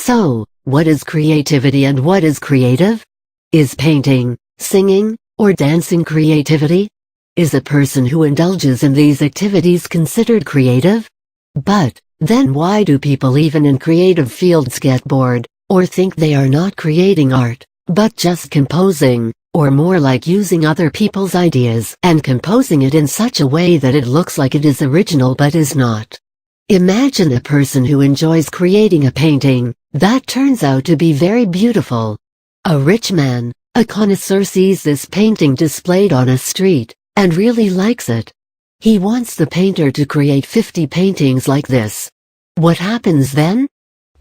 So, what is creativity and what is creative? Is painting, singing, or dancing creativity? Is a person who indulges in these activities considered creative? But, then why do people even in creative fields get bored, or think they are not creating art, but just composing, or more like using other people's ideas and composing it in such a way that it looks like it is original but is not? Imagine a person who enjoys creating a painting that turns out to be very beautiful. A rich man, a connoisseur, sees this painting displayed on a street and really likes it. He wants the painter to create 50 paintings like this. What happens then?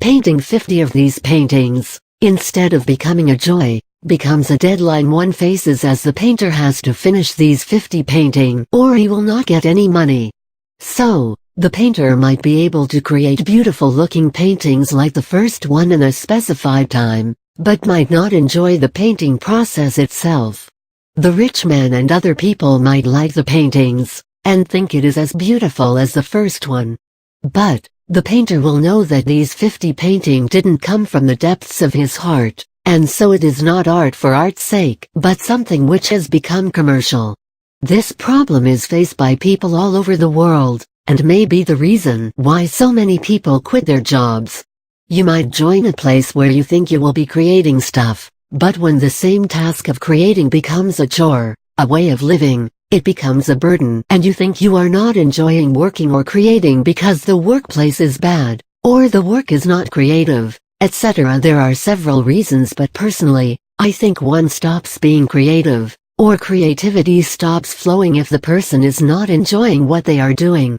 Painting 50 of these paintings, instead of becoming a joy, becomes a deadline one faces, as the painter has to finish these 50 paintings or he will not get any money. So, the painter might be able to create beautiful looking paintings like the first one in a specified time, but might not enjoy the painting process itself. The rich man and other people might like the paintings and think it is as beautiful as the first one. But, the painter will know that these 50 paintings didn't come from the depths of his heart, and so it is not art for art's sake, but something which has become commercial. This problem is faced by people all over the world, and may be the reason why so many people quit their jobs. You might join a place where you think you will be creating stuff, but when the same task of creating becomes a chore, a way of living, it becomes a burden and you think you are not enjoying working or creating because the workplace is bad, or the work is not creative, etc. There are several reasons, but personally, I think one stops being creative, or creativity stops flowing if the person is not enjoying what they are doing.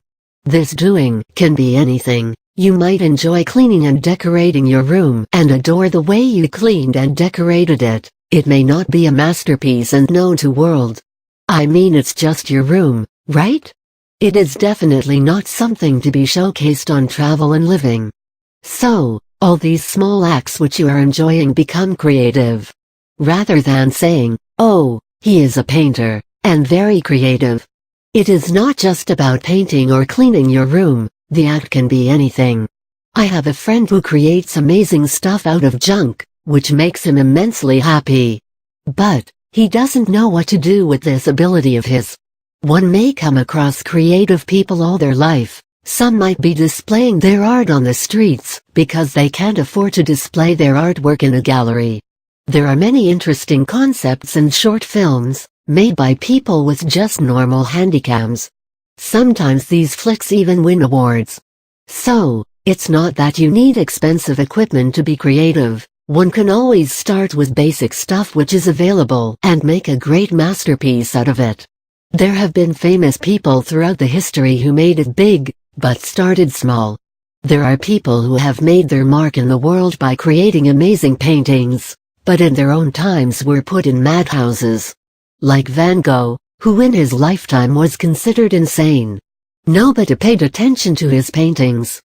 This doing can be anything. You might enjoy cleaning and decorating your room and adore the way you cleaned and decorated it. It may not be a masterpiece and known to world. I mean, it's just your room, right? It is definitely not something to be showcased on Travel and Living. So, all these small acts which you are enjoying become creative. Rather than saying, oh, he is a painter, and very creative. It is not just about painting or cleaning your room, the act can be anything. I have a friend who creates amazing stuff out of junk, which makes him immensely happy. But, he doesn't know what to do with this ability of his. One may come across creative people all their life. Some might be displaying their art on the streets because they can't afford to display their artwork in a gallery. There are many interesting concepts and short films made by people with just normal handicaps. Sometimes these flicks even win awards. So, it's not that you need expensive equipment to be creative. One can always start with basic stuff which is available and make a great masterpiece out of it. There have been famous people throughout the history who made it big, but started small. There are people who have made their mark in the world by creating amazing paintings, but in their own times were put in madhouses. Like Van Gogh, who in his lifetime was considered insane. Nobody paid attention to his paintings.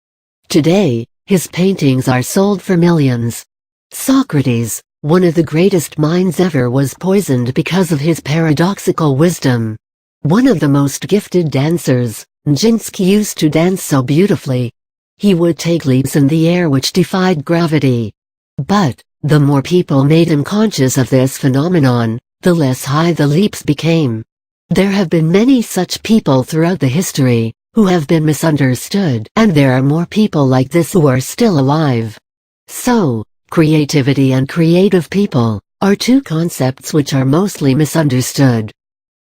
Today, his paintings are sold for millions. Socrates, one of the greatest minds ever, was poisoned because of his paradoxical wisdom. One of the most gifted dancers, Nijinsky, used to dance so beautifully. He would take leaps in the air which defied gravity. But, the more people made him conscious of this phenomenon, the less high the leaps became. There have been many such people throughout the history, who have been misunderstood, and there are more people like this who are still alive. So, creativity and creative people are two concepts which are mostly misunderstood.